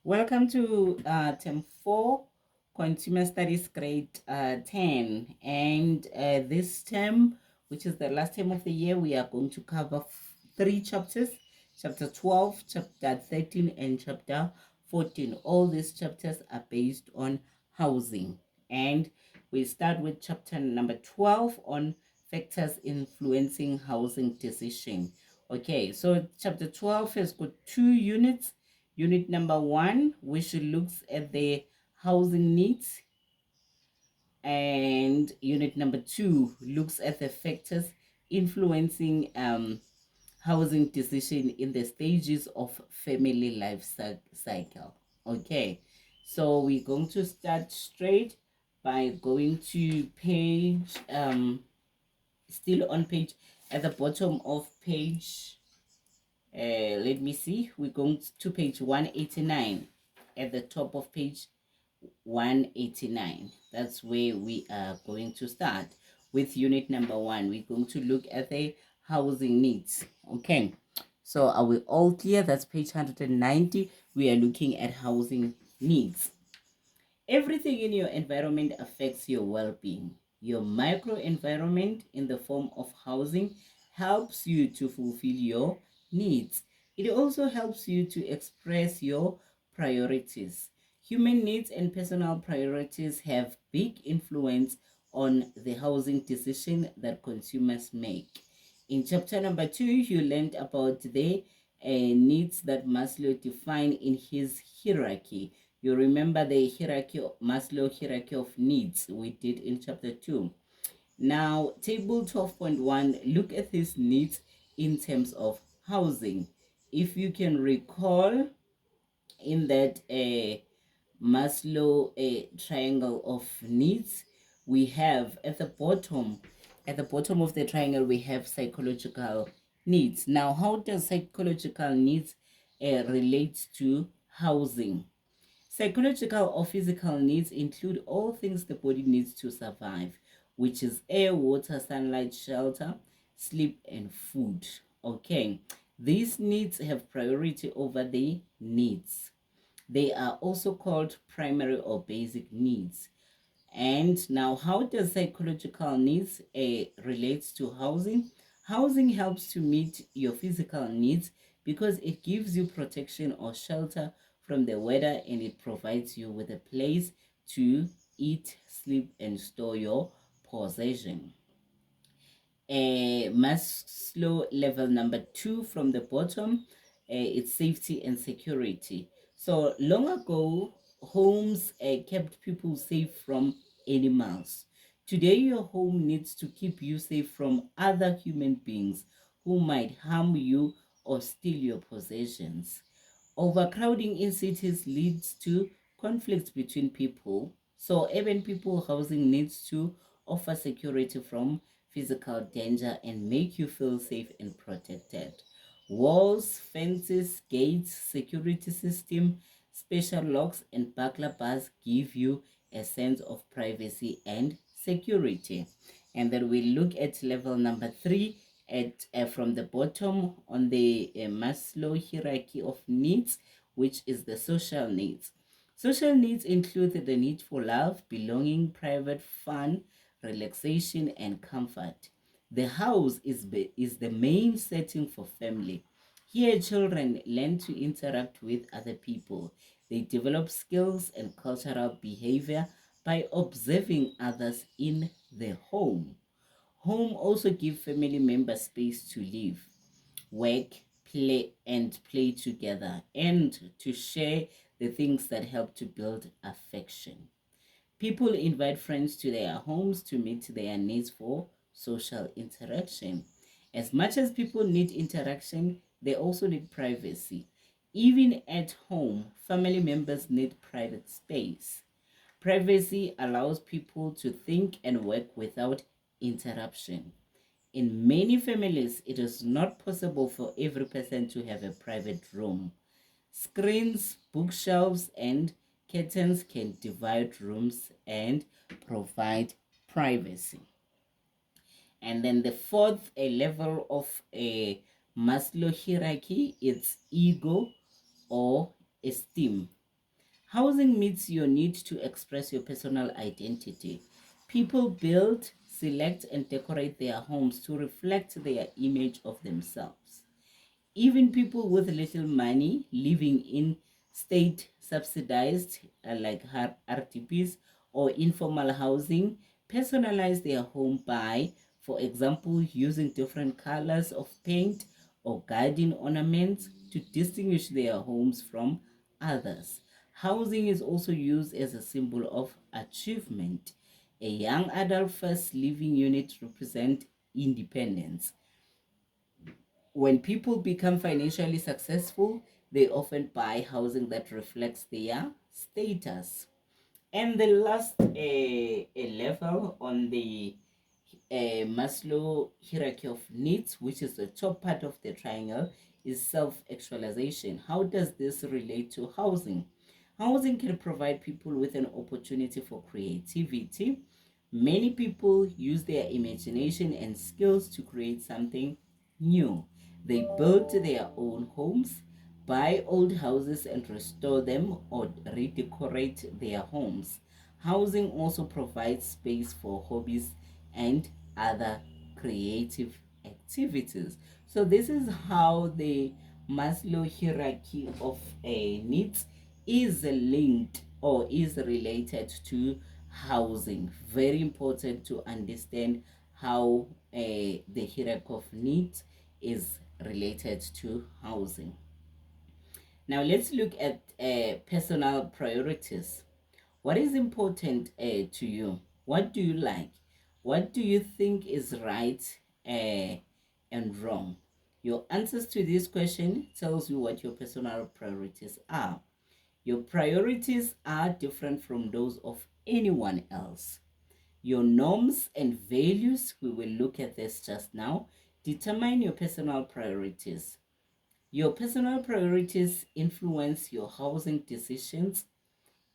Welcome to Term 4, Consumer Studies Grade 10. And this term, which is the last term of the year, we are going to cover 3 chapters, Chapter 12, Chapter 13, and Chapter 14. All these chapters are based on housing. And we start with chapter number 12 on factors influencing housing decision. Okay, so chapter 12 has got 2 units. Unit number 1, which looks at the housing needs, and unit number 2 looks at the factors influencing housing decision in the stages of family life cycle. Okay, so we're going to start straight by going to page still on page at the bottom of page let me see, we're going to page 189. At the top of page 189, that's where we are going to start with unit number 1. We're going to look at the housing needs. Okay, so are we all clear? That's page 190. We are looking at housing needs. Everything in your environment affects your well-being. Your microenvironment in the form of housing helps you to fulfill your needs. It also helps you to express your priorities. Human needs and personal priorities have big influence on the housing decision that consumers make. In chapter number 2, you learned about the needs that Maslow defined in his hierarchy. You remember the hierarchy, Maslow hierarchy of needs we did in chapter 2. Now, table 12.1, look at these needs in terms of housing. If you can recall, in that Maslow triangle of needs, we have at the bottom of the triangle, we have psychological needs. Now, how does psychological needs relate to housing? Psychological or physical needs include all things the body needs to survive, which is air, water, sunlight, shelter, sleep, and food. Okay, these needs have priority over the needs. They are also called primary or basic needs. And now, how does psychological needs relates to housing? Housing helps to meet your physical needs because it gives you protection or shelter from the weather, and it provides you with a place to eat, sleep, and store your possession. Maslow level number 2 from the bottom, it's safety and security. So long ago, homes kept people safe from animals. Today, your home needs to keep you safe from other human beings who might harm you or steal your possessions. Overcrowding in cities leads to conflicts between people. So urban people housing needs to offer security from physical danger and make you feel safe and protected. Walls, fences, gates, security system, special locks, and burglar bars give you a sense of privacy and security. And then we look at level number 3 at from the bottom on the Maslow hierarchy of needs, which is the social needs. Social needs include the need for love, belonging, private fun, relaxation, and comfort. The house is the main setting for family. Here, children learn to interact with other people. They develop skills and cultural behavior by observing others in the home. Home also give family members space to live, work, play together, and to share the things that help to build affection. People invite friends to their homes to meet their needs for social interaction. As much as people need interaction, they also need privacy. Even at home, family members need private space. Privacy allows people to think and work without interruption. In many families, it is not possible for every person to have a private room. Screens, bookshelves, and curtains can divide rooms and provide privacy. And then the fourth a level of a Maslow hierarchy is ego or esteem. Housing meets your need to express your personal identity. People build, select, and decorate their homes to reflect their image of themselves. Even people with little money living in state subsidized like RTPs or informal housing personalize their home by, for example, using different colors of paint or garden ornaments to distinguish their homes from others. Housing is also used as a symbol of achievement. A young adult first living unit represents independence. When people become financially successful, they often buy housing that reflects their status. And the last a level on the Maslow hierarchy of needs, which is the top part of the triangle, is self-actualization. How does this relate to housing? Housing can provide people with an opportunity for creativity. Many people use their imagination and skills to create something new. They build their own homes, buy old houses and restore them or redecorate their homes. Housing also provides space for hobbies and other creative activities. So this is how the Maslow hierarchy of needs is linked or is related to housing. Very important to understand how the hierarchy of needs is related to housing. Now let's look at personal priorities. What is important to you? What do you like? What do you think is right and wrong? Your answers to this question tells you what your personal priorities are. Your priorities are different from those of anyone else. Your norms and values, we will look at this just now, determine your personal priorities. Your personal priorities influence your housing decisions.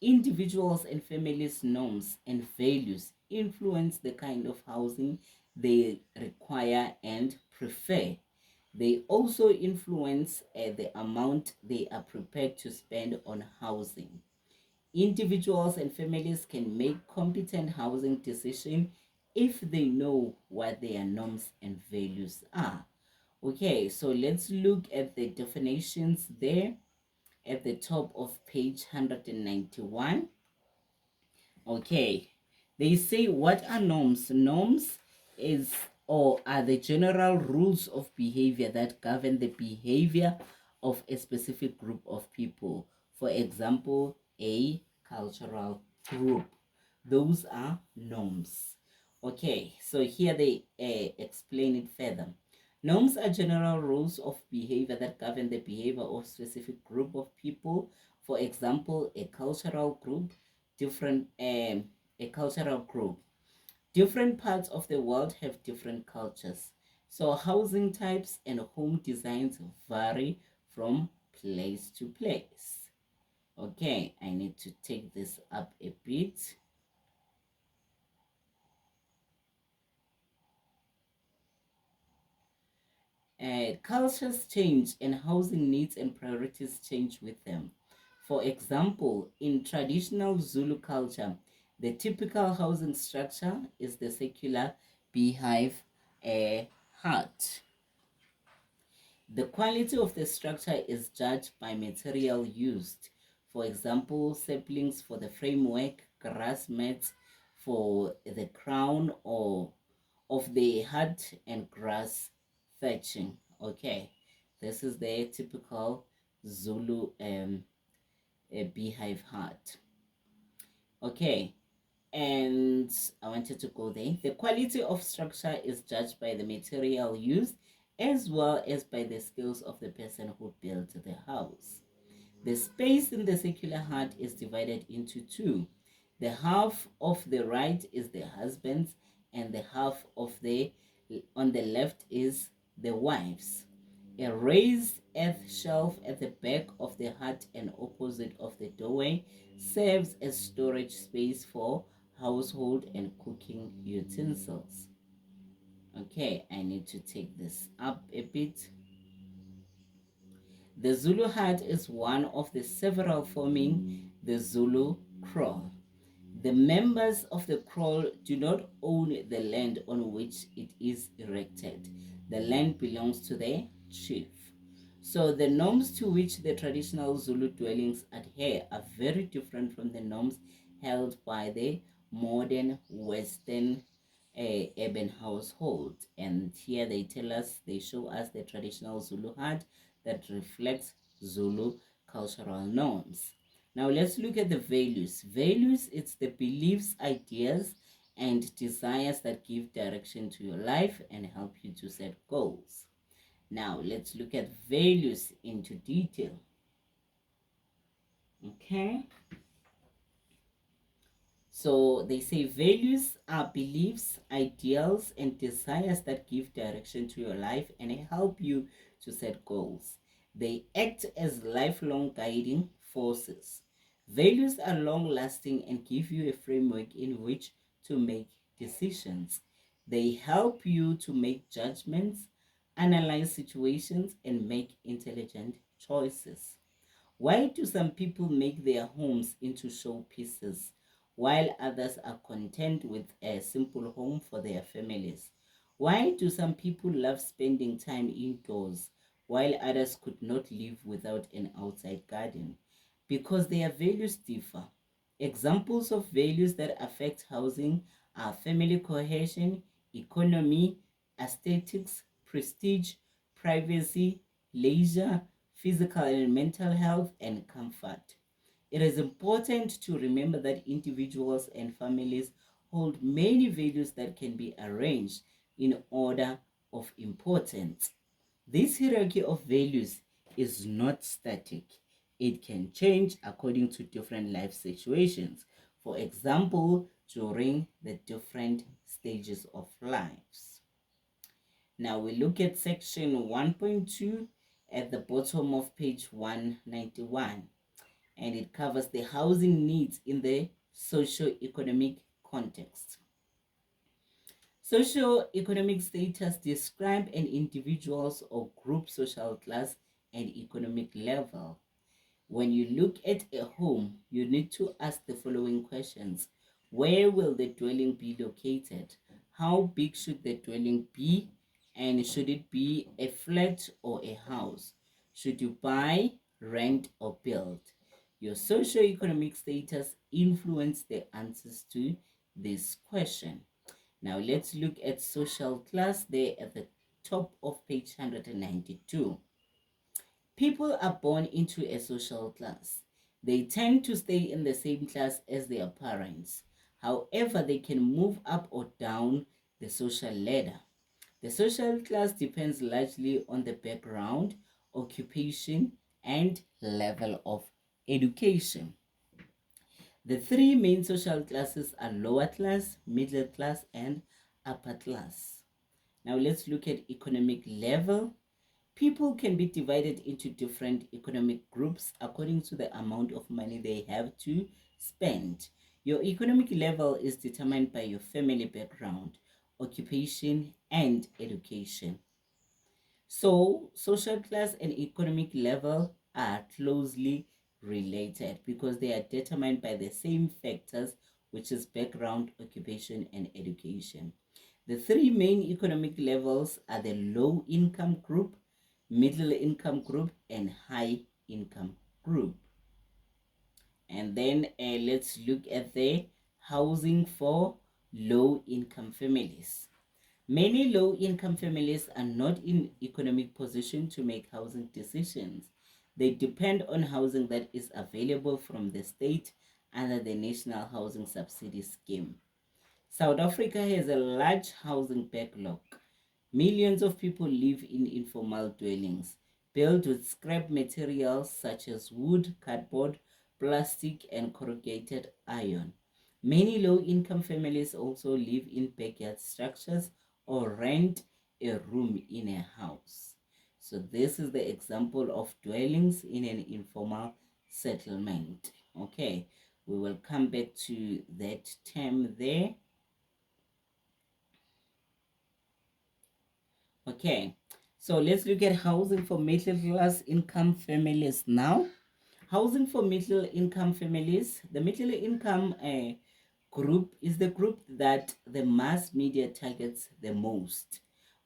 Individuals and families' norms and values influence the kind of housing they require and prefer. They also influence the amount they are prepared to spend on housing. Individuals and families can make competent housing decisions if they know what their norms and values are. Okay, so let's look at the definitions there at the top of page 191. Okay, they say, what are norms? Norms is or are the general rules of behavior that govern the behavior of a specific group of people. For example, a cultural group. Those are norms. Okay, so here they explain it further. Norms are general rules of behavior that govern the behavior of specific group of people. For example, a cultural group, different a cultural group. Different parts of the world have different cultures. So housing types and home designs vary from place to place. Okay, I need to take this up a bit. Cultures change and housing needs and priorities change with them. For example, in traditional Zulu culture, the typical housing structure is the circular beehive hut. The quality of the structure is judged by material used. For example, saplings for the framework, grass mats for the crown or of the hut, and grass thatching. Okay, this is the typical Zulu beehive hut. Okay, and I wanted to go there. The quality of structure is judged by the material used as well as by the skills of the person who built the house. The space in the circular hut is divided into two. The half of the right is the husband's, and the half of the on the left is the wife's. A raised earth shelf at the back of the hut and opposite of the doorway serves as storage space for household and cooking utensils. Okay, I need to take this up a bit. The Zulu hut is one of the several forming the Zulu kraal. The members of the kraal do not own the land on which it is erected. The land belongs to the chief. So the norms to which the traditional Zulu dwellings adhere are very different from the norms held by the modern Western urban household. And here they show us the traditional Zulu hut that reflects Zulu cultural norms. Now let's look at the values. Values, it's the beliefs, ideas, and desires that give direction to your life and help you to set goals. Now let's look at values into detail. Okay. So they say values are beliefs, ideals, and desires that give direction to your life and help you to set goals. They act as lifelong guiding forces. Values are long lasting and give you a framework in which to make decisions. They help you to make judgments, analyze situations, and make intelligent choices. Why do some people make their homes into showpieces while others are content with a simple home for their families? Why do some people love spending time indoors while others could not live without an outside garden? Because their values differ. Examples of values that affect housing are family cohesion, economy, aesthetics, prestige, privacy, leisure, physical and mental health, and comfort. It is important to remember that individuals and families hold many values that can be arranged in order of importance. This hierarchy of values is not static. It can change according to different life situations. For example, during the different stages of lives. Now we look at section 1.2 at the bottom of page 191, and it covers the housing needs in the socio-economic context. Socio-economic status describe an individual's or group social class and economic level. When you look at a home, you need to ask the following questions. Where will the dwelling be located? How big should the dwelling be? And should it be a flat or a house? Should you buy, rent, or build? Your socio-economic status influence the answers to this question. Now let's look at social class there at the top of page 192. People are born into a social class. They tend to stay in the same class as their parents. However, they can move up or down the social ladder. The social class depends largely on the background, occupation, and level of education. The three main social classes are lower class, middle class, and upper class. Now let's look at economic level. People can be divided into different economic groups according to the amount of money they have to spend. Your economic level is determined by your family background, occupation, and education. So, social class and economic level are closely related because they are determined by the same factors, which is background, occupation, and education. The three main economic levels are the low income group, middle income group, and high income group. And then let's look at the housing for low income families. Many low income families are not in economic position to make housing decisions. They depend on housing that is available from the state under the National Housing Subsidy Scheme. South Africa has a large housing backlog. Millions of people live in informal dwellings, built with scrap materials such as wood, cardboard, plastic, and corrugated iron. Many low-income families also live in backyard structures or rent a room in a house. So this is the example of dwellings in an informal settlement. Okay, we will come back to that term there. Okay, So let's look at housing for middle class income families now. Housing for middle income families. The middle income group is the group that the mass media targets the most.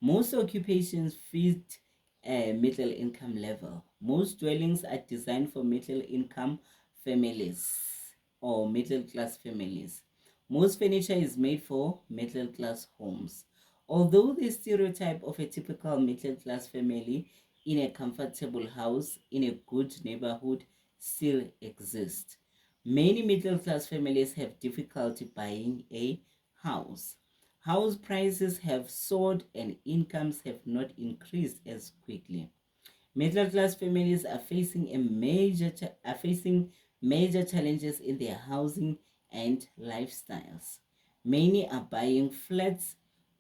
Most occupations fit a middle income level. Most dwellings are designed for middle income families or middle class families. Most furniture is made for middle class homes. Although the stereotype of a typical middle class family in a comfortable house in a good neighborhood still exists, many middle class families have difficulty buying a house. House prices have soared and incomes have not increased as quickly. Middle class families are facing major challenges in their housing and lifestyles. Many are buying flats,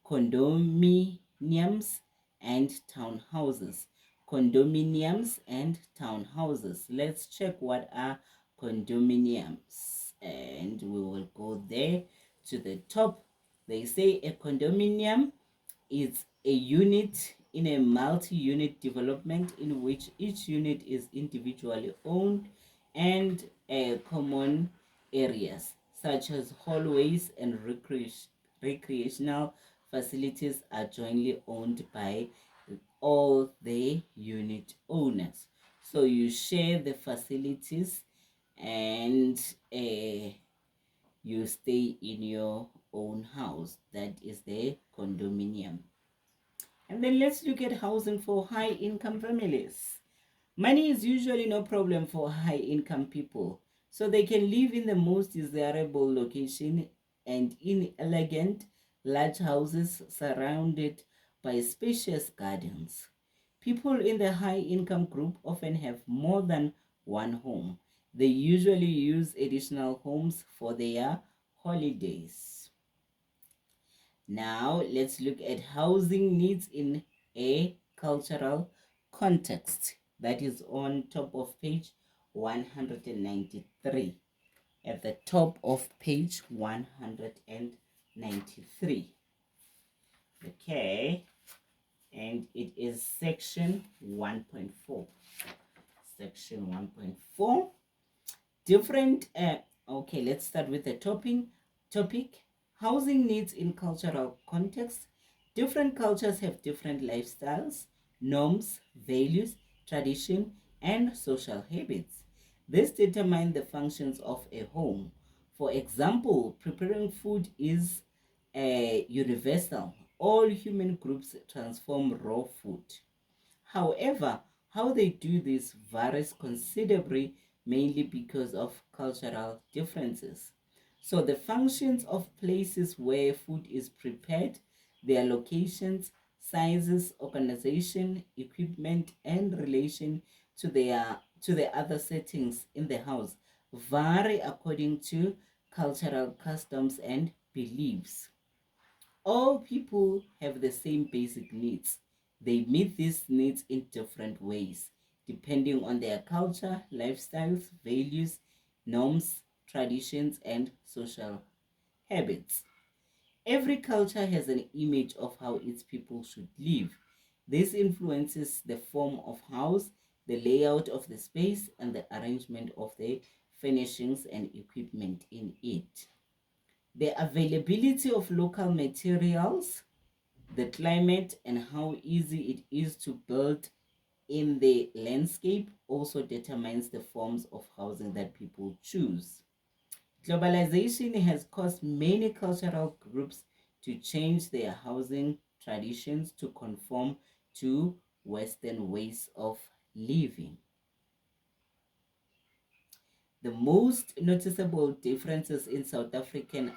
condominiums, and townhouses. Condominiums and townhouses. Let's check what are condominiums, and we will go there to the top. They say a condominium is a unit in a multi-unit development in which each unit is individually owned and common areas such as hallways and recreational facilities are jointly owned by all the unit owners. So you share the facilities and you stay in your own house. That is the condominium. And then let's look at housing for high income families. Money is usually no problem for high income people, so they can live in the most desirable location and in elegant, large houses surrounded by spacious gardens. People in the high income group often have more than one home. They usually use additional homes for their holidays. Now, let's look at housing needs in a cultural context. That is on top of page 193. At the top of page 193. Okay, and it is section 1.4. Section 1.4. Different, okay, let's start with the topic. Housing needs in cultural context. Different cultures have different lifestyles, norms, values, tradition, and social habits. This determines the functions of a home. For example, preparing food is universal. All human groups transform raw food. However, how they do this varies considerably, mainly because of cultural differences. So the functions of places where food is prepared, their locations, sizes, organization, equipment, and relation to the other settings in the house vary according to cultural customs and beliefs. All people have the same basic needs. They meet these needs in different ways, depending on their culture, lifestyles, values, norms, traditions, and social habits. Every culture has an image of how its people should live. This influences the form of house, the layout of the space, and the arrangement of the furnishings and equipment in it. The availability of local materials, the climate, and how easy it is to build in the landscape also determines the forms of housing that people choose. Globalization has caused many cultural groups to change their housing traditions to conform to Western ways of living. The most noticeable differences in South African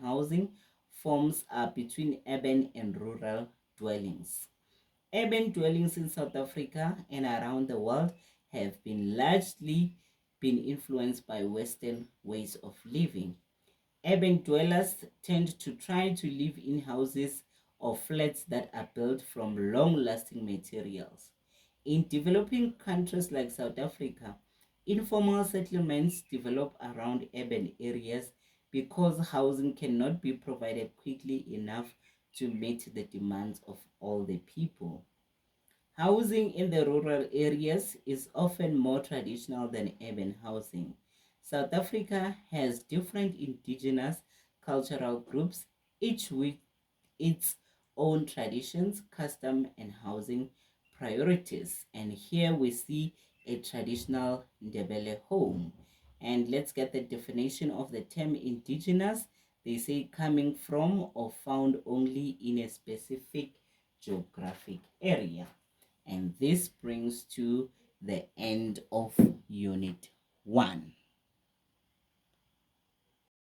housing forms are between urban and rural dwellings. Urban dwellings in South Africa and around the world have been largely been influenced by Western ways of living. Urban dwellers tend to try to live in houses or flats that are built from long-lasting materials. In developing countries like South Africa, informal settlements develop around urban areas because housing cannot be provided quickly enough to meet the demands of all the people. Housing in the rural areas is often more traditional than urban housing. South Africa has different indigenous cultural groups, each with its own traditions, custom, and housing priorities. And here we see a traditional Ndebele home. And let's get the definition of the term indigenous. They say coming from or found only in a specific geographic area. And this brings to the end of Unit 1.